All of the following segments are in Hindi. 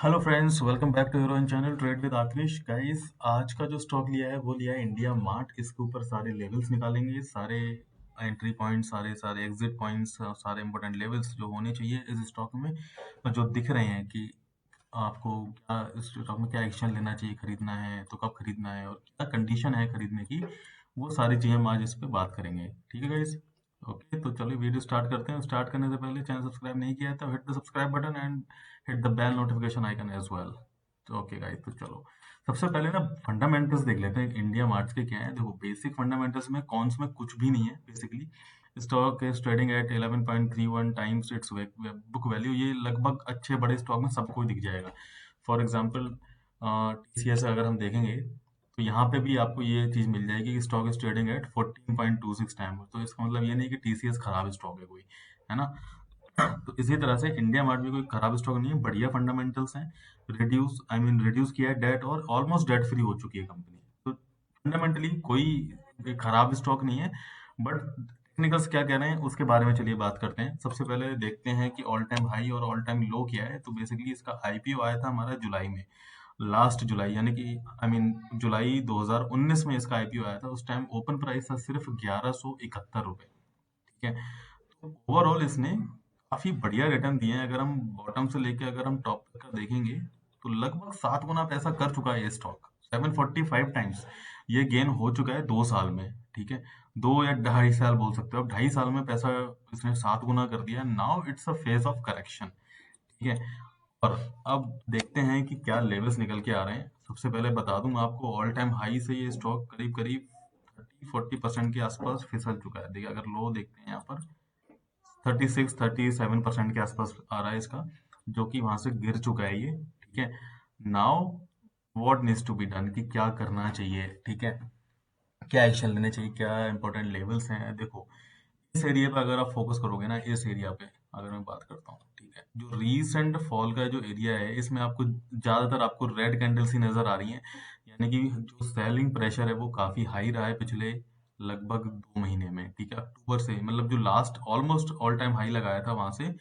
Hello friends, welcome back to heroine channel trade with Aakrish. Guys, आज का जो स्टॉक लिया है वो लिया है इंडिया मार्ट। इसके ऊपर सारे लेवल्स निकालेंगे, सारे एंट्री पॉइंट्स, सारे सारे एग्जिट पॉइंट्स, सारे इंपॉर्टेंट लेवल्स जो होने चाहिए इस स्टॉक में, और जो दिख रहे हैं कि आपको क्या इस स्टॉक में क्या एक्शन लेना चाहिए, खरीदना है तो कब खरीदना है और क्या कंडीशन है खरीदने की, वो सारी चीजें हम आज इस पे बात करेंगे। ठीक है गाइस? ओके, तो चलिए वीडियो स्टार्ट करते हैं। स्टार्ट करने से पहले चैनल सब्सक्राइब नहीं किया है तो hit the subscribe button and hit the bell notification icon as well. तो ओके गाइस, तो चलो सबसे पहले ना फंडामेंटल्स देख लेते हैं इंडिया मार्ट्स के क्या है। देखो, बेसिक फंडामेंटल्स में कॉन्स में कुछ भी नहीं है basically. Stock is trading at 11.31 times it's book value. ये लगभग अच्छे बड़े स्टॉक में सबको ही दिख जाएगा। फॉर एग्जांपल टीसीएस अगर हम देखेंगे तो यहाँ पे भी आपको ये चीज मिल जाएगी कि stock is trading at 14.26 time. तो इसका मतलब ये नहीं कि टीसीएस खराब स्टॉक है कोई, है ना। तो इसी तरह से इंडिया मार्ट भी कोई खराब स्टॉक नहीं है, बढ़िया फंडामेंटल्स हैं। रिड्यूस किया है डेट और ऑलमोस्ट डेट फ्री हो चुकी है कंपनी। तो फंडामेंटली कोई खराब स्टॉक नहीं है। बट टेक्निकल्स क्या कह रहे हैं उसके बारे में चलिए बात करते हैं। सबसे पहले देखते हैं कि ऑल टाइम हाई और ऑल टाइम लो क्या है। तो बेसिकली इसका आईपीओ आया था हमारा जुलाई में, लास्ट जुलाई, यानी कि जुलाई 2019 में इसका आईपीओ आया था। उस टाइम ओपन प्राइस था सिर्फ 1171 रुपए। ठीक है, तो ओवरऑल इसने काफी बढ़िया रिटर्न दिए हैं। अगर हम बॉटम से लेके अगर हम टॉप तक का देखेंगे तो लगभग 7 गुना पैसा कर चुका है ये स्टॉक। 745 टाइम्स ये गेन हो चुका है 2 साल में। ठीक है, 2 या 2.5 साल बोल सकते हो। अब 2.5 साल में पैसा इसने 7 गुना कर दिया। Now it's a phase of correction. ठीक है, और अब देखते हैं कि क्या लेवल्स निकल के आ रहे हैं। सबसे पहले बता दूं आपको, ऑल टाइम हाई से ये स्टॉक करीब करीब 30-40% के आसपास फिसल चुका है। देखिए, अगर लो देखते हैं यहाँ पर 36-37% के आसपास आ रहा है इसका, जो कि वहां से गिर चुका है ये। ठीक है, now what needs to be done, कि क्या करना चाहिए। ठीक है, क्या एक्शन लेने चाहिए, क्या इंपॉर्टेंट लेवल्स हैं। देखो, इस एरिया पे अगर आप फोकस करोगे ना, इस एरिया पे अगर मैं बात करता हूँ, ठीक है, जो रीसेंट फॉल का जो एरिया है इसमें आपको ज्यादातर आपको रेड कैंडल्स ही नजर आ रही हैं। यानी कि जो सेलिंग प्रेशर है वो काफी हाई रहा है पिछले लगभग 2 महीने में। ठीक है, अक्टूबर से, मतलब जो last almost all time high लगाया था वहां से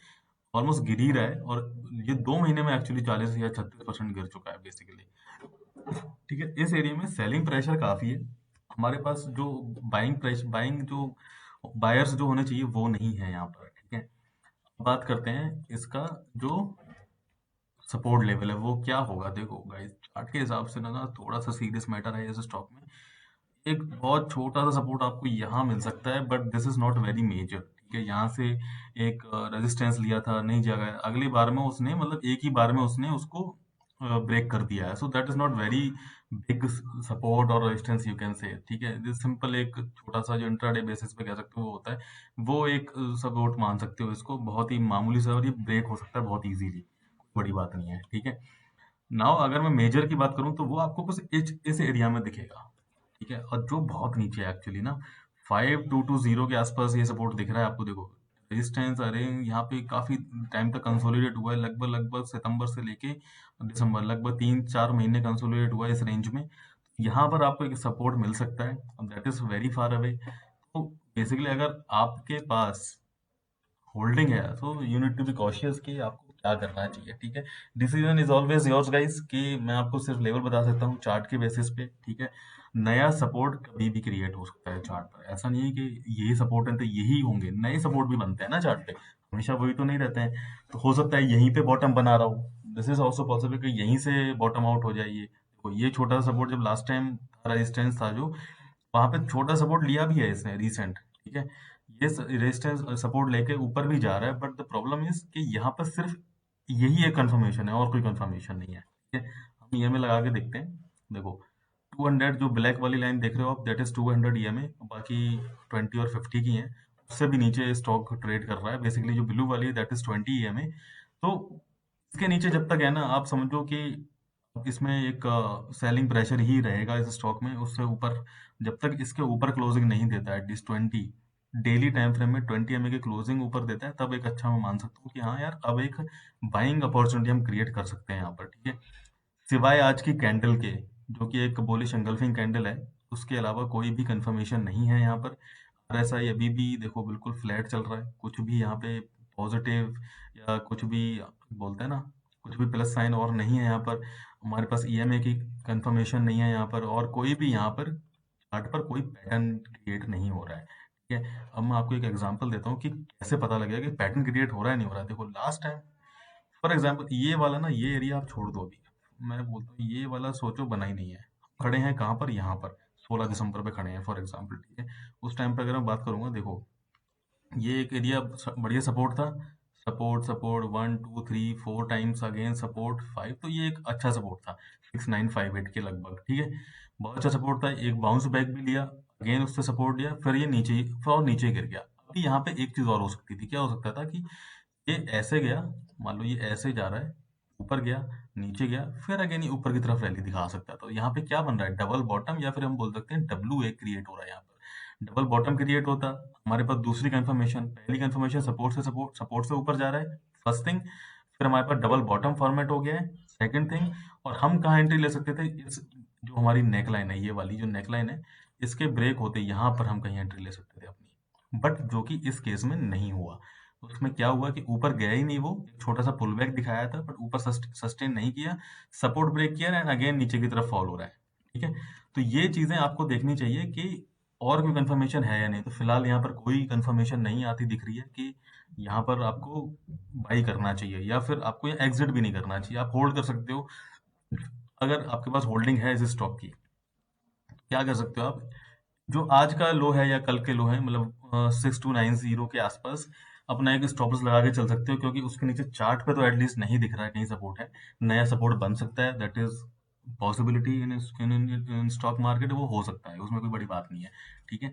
ऑलमोस्ट गिर ही रहा है। और ये 2 महीने में एक्चुअली 40 या 36% गिर चुका है बेसिकली। ठीक है, इस एरिया में सेलिंग प्रेशर काफी है। हमारे पास जो बाइंग जो बायर्स जो होने चाहिए वो नहीं है यहाँ पर। ठीक है, अब बात करते हैं इसका जो सपोर्ट लेवल है वो क्या होगा। देखो गाइस, चार्ट के हिसाब से ना थोड़ा सा सीरियस मैटर है इस स्टॉक में। एक बहुत छोटा सा सपोर्ट आपको यहाँ मिल सकता है, but this is not very major. ठीक है, यहाँ से एक रेजिस्टेंस लिया था, नहीं जगा है, अगली बार में उसने, मतलब एक ही बार में उसने उसको ब्रेक कर दिया है। So that is not very big support और रेजिस्टेंस यू कैन से। ठीक है, दिस सिंपल एक छोटा सा जो इंट्राडे बेसिस पे कह सकते हो वो होता है, वो एक सपोर्ट मान सकते हो इसको, बहुत ही मामूली सा, और ये ब्रेक हो सकता है बहुत इजीली, बड़ी बात नहीं है। ठीक है, नाउ अगर मैं मेजर की बात करूं तो वो आपको कुछ इस एरिया में दिखेगा। ठीक है, और जो बहुत नीचे है एक्चुअली ना, 5220 के आसपास ये सपोर्ट दिख रहा है आपको। देखो, रेजिस्टेंस, अरे यहाँ पे काफी टाइम तक कंसोलिडेट हुआ है, लगभग लगभग सितंबर से लेके दिसंबर, लगभग 3-4 महीने कंसोलिडेट हुआ है इस रेंज में। यहाँ पर आपको एक सपोर्ट मिल सकता है, that is very far away. तो बेसिकली अगर आपके पास होल्डिंग है तो you need to be cautious कि आपको क्या करना चाहिए। ठीक है, decision is always yours guys, कि मैं आपको सिर्फ लेवल बता सकता हूँ चार्ट के बेसिस पे। ठीक है, नया सपोर्ट कभी भी क्रिएट हो सकता है चार्ट पर। ऐसा नहीं है कि यही सपोर्ट है तो यही होंगे, नए सपोर्ट भी बनते हैं ना चार्ट पे, हमेशा वही तो नहीं रहते हैं। तो हो सकता है यहीं पे बॉटम बना रहा हूँ, दिस इज ऑल्सो पॉसिबल कि यहीं से बॉटम आउट हो जाइए। तो ये छोटा सा सपोर्ट जब लास्ट टाइम रेजिस्टेंस था जो, वहां पे छोटा सपोर्ट लिया भी है इसने रिसेंट। ठीक है, ये रेजिस्टेंस सपोर्ट लेके ऊपर भी जा रहा है, बट द प्रॉब्लम इज कि यहाँ पर सिर्फ यही एक कंफर्मेशन है और कोई कंफर्मेशन नहीं है। ठीक है, हम ईएमए लगा के देखते हैं। देखो, 200 जो ब्लैक वाली लाइन देख रहे हो आप, दैट इज 200 ईएमए। बाकी 20 और 50 की हैं, उससे भी नीचे स्टॉक ट्रेड कर रहा है। बेसिकली जो ब्लू वाली है दैट इज 20 ईएमए। तो इसके नीचे जब तक है ना, आप समझो कि इसमें एक सेलिंग प्रेशर ही रहेगा इस स्टॉक में। उससे ऊपर जब तक इसके ऊपर क्लोजिंग नहीं देता है, एटलीस्ट 20 डेली टाइम फ्रेम में 20 एमए की क्लोजिंग ऊपर देता है, तब एक अच्छा मैं मान सकता हूँ कि हाँ यार, अब एक बाइंग अपॉर्चुनिटी हम क्रिएट कर सकते हैं यहाँ पर। ठीक है, सिवाय आज की कैंडल के, जो कि एक बुलिश एंगल्फिंग कैंडल है, उसके अलावा कोई भी कंफर्मेशन नहीं है यहाँ पर। आरएसआई अभी भी देखो बिल्कुल फ्लैट चल रहा है, कुछ भी यहाँ पे पॉजिटिव या कुछ भी बोलते हैं ना, कुछ भी प्लस साइन और नहीं है यहाँ पर, हमारे पास ईएमए की कंफर्मेशन नहीं है यहाँ पर, और कोई भी यहाँ पर चार्ट पर कोई पैटर्न क्रिएट नहीं हो रहा है। ठीक है, अब मैं आपको एक एग्जांपल देता हूँ कि कैसे पता लगेगा कि पैटर्न क्रिएट हो रहा है नहीं हो रहा है। देखो लास्ट टाइम फॉर एग्जांपल ये वाला ना, ये एरिया आप छोड़ दो अभी, मैं बोलता हूँ ये वाला सोचो बना ही नहीं है। खड़े हैं कहाँ पर, यहाँ पर 16 दिसंबर पे खड़े हैं फॉर एग्जांपल। ठीक है, उस टाइम पे अगर मैं बात करूंगा, देखो ये एक एरिया बढ़िया सपोर्ट था, support support 1 2 3 4 times again support 5, तो ये एक अच्छा सपोर्ट था 6958 के लगभग। ठीक है, बहुत अच्छा सपोर्ट था, एक बाउंस बैक भी लिया, अगेन उससे सपोर्ट लिया, फिर ये नीचे, फिर और नीचे गिर गया। अभी यहाँ पे एक चीज और हो सकती थी, क्या हो सकता था कि ये ऐसे गया, मान लो ये ऐसे जा रहा है, ऊपर गया, नीचे गया, फिर अगेन ये ऊपर की तरफ रैली दिखा सकता है। तो यहाँ पे क्या बन रहा है, डबल बॉटम, या फिर हम बोल सकते हैं डब्ल्यू ए क्रिएट हो रहा है यहाँ पर। डबल बॉटम क्रिएट होता, हमारे पास दूसरी कंफर्मेशन, पहली कंफर्मेशन सपोर्ट से सपोर्ट, सपोर्ट से ऊपर जा रहा है, फर्स्ट थिंग। फिर हमारे पास डबल बॉटम फॉर्मेट हो गया है, सेकंड थिंग। और हम कहाँ एंट्री ले सकते थे, इस जो हमारी नेक लाइन है, ये वाली जो नेक लाइन है, इसके ब्रेक होते यहाँ पर हम कहीं एंट्री ले सकते थे अपनी, बट जो कि इस केस में नहीं हुआ। उसमें क्या हुआ कि ऊपर गया ही नहीं, वो एक छोटा सा पुल बैक दिखाया था, बट ऊपर सस्टेन नहीं किया, सपोर्ट ब्रेक किया एंड अगेन नीचे की तरफ फॉल हो रहा है। ठीक है, तो ये चीजें आपको देखनी चाहिए कि और कोई कंफर्मेशन है या नहीं। तो फिलहाल यहाँ पर कोई कंफर्मेशन नहीं आती दिख रही है कि यहाँ पर आपको बाई करना चाहिए, या फिर आपको यहाँ एग्जिट भी नहीं करना चाहिए, आप होल्ड कर सकते हो। अगर आपके पास होल्डिंग है इस स्टॉक की, क्या कर सकते हो आप, जो आज का लो है या कल के लो है, मतलब 6290 के आसपास अपना एक स्टॉप लॉस लगा के चल सकते हो, क्योंकि उसके नीचे चार्ट पे तो एटलीस्ट नहीं दिख रहा है कहीं सपोर्ट है। नया सपोर्ट बन सकता है, that is possibility in stock market, वो हो सकता है, उसमें कोई बड़ी बात नहीं है। ठीक है,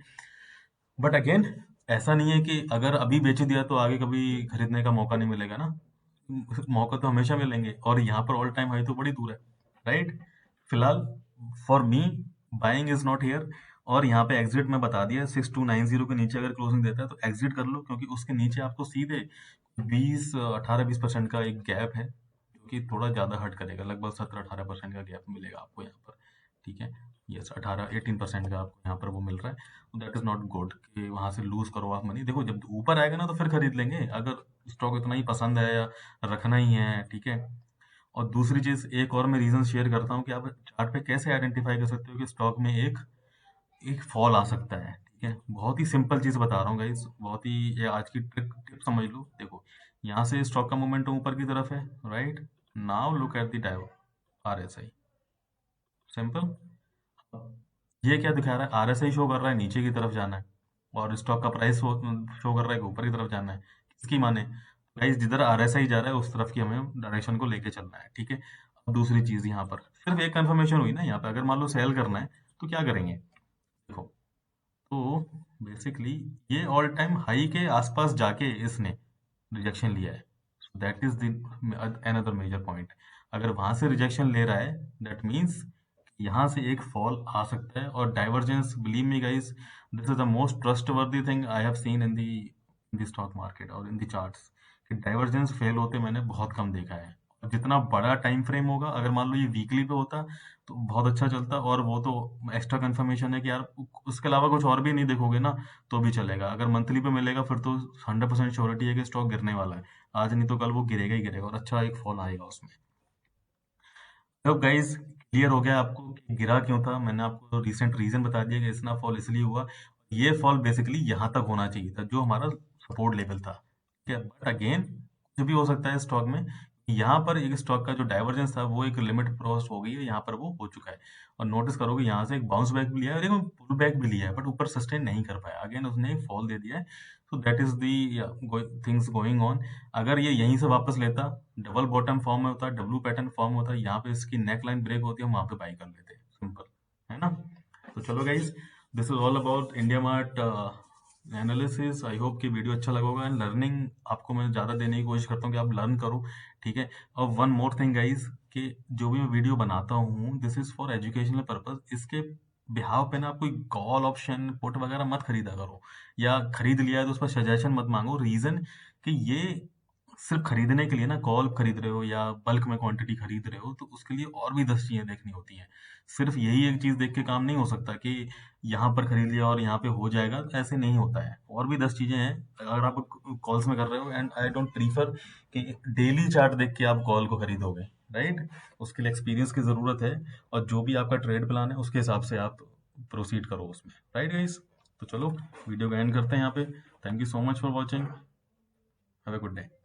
बट अगेन ऐसा नहीं है कि अगर अभी बेच दिया तो आगे कभी खरीदने का मौका नहीं मिलेगा ना। मौका तो हमेशा मिलेंगे, और यहाँ पर ऑल टाइम हाई तो बड़ी दूर है, राइट। फिलहाल for me buying is not here. और यहाँ पे एग्जिट मैं बता दिया, 6290 के नीचे अगर क्लोजिंग देता है तो एग्जिट कर लो, क्योंकि उसके नीचे आपको सीधे 18-20% का एक गैप है, जो कि थोड़ा ज्यादा हर्ट करेगा, लगभग 17-18% का गैप मिलेगा आपको यहाँ पर। ठीक है, यस 18-18% का आपको यहाँ पर वो मिल रहा है। दैट इज नॉट गुड कि वहां से लूज करो आप मनी। देखो जब ऊपर आएगा ना तो फिर खरीद लेंगे, अगर स्टॉक इतना ही पसंद है या रखना ही है। ठीक है, और दूसरी चीज एक और मैं रीजन शेयर करता हूँ कि आप चार्ट पे कैसे आइडेंटिफाई कर सकते हो कि स्टॉक में एक एक फॉल आ सकता है। ठीक है, बहुत ही सिंपल चीज बता रहा हूँ गाइस, बहुत ही, ये आज की टिप समझ लो। देखो यहाँ से स्टॉक का मोमेंटम ऊपर की तरफ है, right. Now look at the डायो RSI, सिंपल। ये क्या दिखा रहा है, RSI शो कर रहा है नीचे की तरफ जाना है, और स्टॉक का प्राइस शो कर रहा है कि ऊपर की तरफ जाना है। किसकी माने, गाइस जिधर RSI जा रहा है उस तरफ की हमें डायरेक्शन को लेके चलना है। ठीक है, अब दूसरी चीज यहाँ पर सिर्फ एक कंफर्मेशन हुई ना, यहाँ पे अगर मान लो सेल करना है तो क्या करेंगे, देखो। तो बेसिकली ये ऑल टाइम हाई के आसपास जाके इसने रिजेक्शन लिया है, so that is the another major point. अगर वहां से रिजेक्शन ले रहा है, दैट मीन्स यहाँ से एक फॉल आ सकता है। और divergence, believe me guys, this is the most trustworthy thing I have seen in the stock market और इन द चार्ट्स, कि डाइवर्जेंस फेल होते मैंने बहुत कम देखा है। और जितना बड़ा टाइम फ्रेम होगा, अगर मान लो ये वीकली पे होता तो बहुत अच्छा चलता, और वो तो एक्स्ट्रा कंफर्मेशन है कि यार उसके अलावा कुछ और भी नहीं देखोगे ना तो भी चलेगा। अगर मंथली पे मिलेगा फिर तो 100% श्योरिटी है कि स्टॉक गिरने वाला है, आज नहीं तो कल वो गिरेगा ही गिरेगा, और अच्छा एक फॉल आएगा उसमें। तो गाइज क्लियर हो गया आपको कि गिरा क्यों था, मैंने आपको रिसेंट रीजन बता दिया कि इतना फॉल इसलिए हुआ। ये फॉल बेसिकली यहाँ तक होना चाहिए था जो हमारा सपोर्ट लेवल था। ठीक है, बट अगेन कुछ भी हो सकता है स्टॉक में। यहाँ पर एक स्टॉक का जो डाइवर्जेंस था वो एक लिमिट क्रॉस हो गई है, यहाँ पर वो हो चुका है। और नोटिस करोगे यहाँ से एक बाउंस बैक भी लिया है और एक पुल बैक भी लिया है, बट ऊपर सस्टेन नहीं कर पाया, अगेन उसने एक फॉल दे दिया है। तो that is the things going on. अगर ये यहीं से वापस लेता, डबल बॉटम फॉर्म में होता, डब्लू पैटर्न फॉर्म होता, यहाँ पे इसकी नेक लाइन ब्रेक होती, हम वहां पे बाई कर लेते, सिंपल है ना। तो चलो guys, this is all about India mart analysis. I hope कि वीडियो अच्छा लगा होगा, एंड लर्निंग आपको मैं ज़्यादा देने की कोशिश करता हूँ कि आप लर्न करो। ठीक है, और वन मोर थिंग गाइज, कि जो भी मैं वीडियो बनाता हूँ this is for educational purpose. इसके बिहाव पे ना आप कोई कॉल ऑप्शन पुट वगैरह मत खरीदा करो, या खरीद लिया है तो उस पर सजेशन मत मांगो। रीजन कि ये सिर्फ खरीदने के लिए ना, कॉल खरीद रहे हो या बल्क में क्वांटिटी खरीद रहे हो, तो उसके लिए और भी 10 चीजें देखनी होती हैं। सिर्फ यही एक चीज देख के काम नहीं हो सकता कि यहाँ पर खरीद लिया और यहाँ पे हो जाएगा, तो ऐसे नहीं होता है। और भी 10 चीजें हैं अगर आप कॉल्स में कर रहे हो। एंड आई डोंट प्रीफर कि डेली चार्ट देख के आप कॉल को खरीदोगे, राइट? उसके लिए एक्सपीरियंस की जरूरत है, और जो भी आपका ट्रेड प्लान है उसके हिसाब से आप प्रोसीड करो उसमें, राइट गाइस? तो चलो वीडियो को एंड करते हैं यहाँ पे। Thank you so much for watching. Have a good day.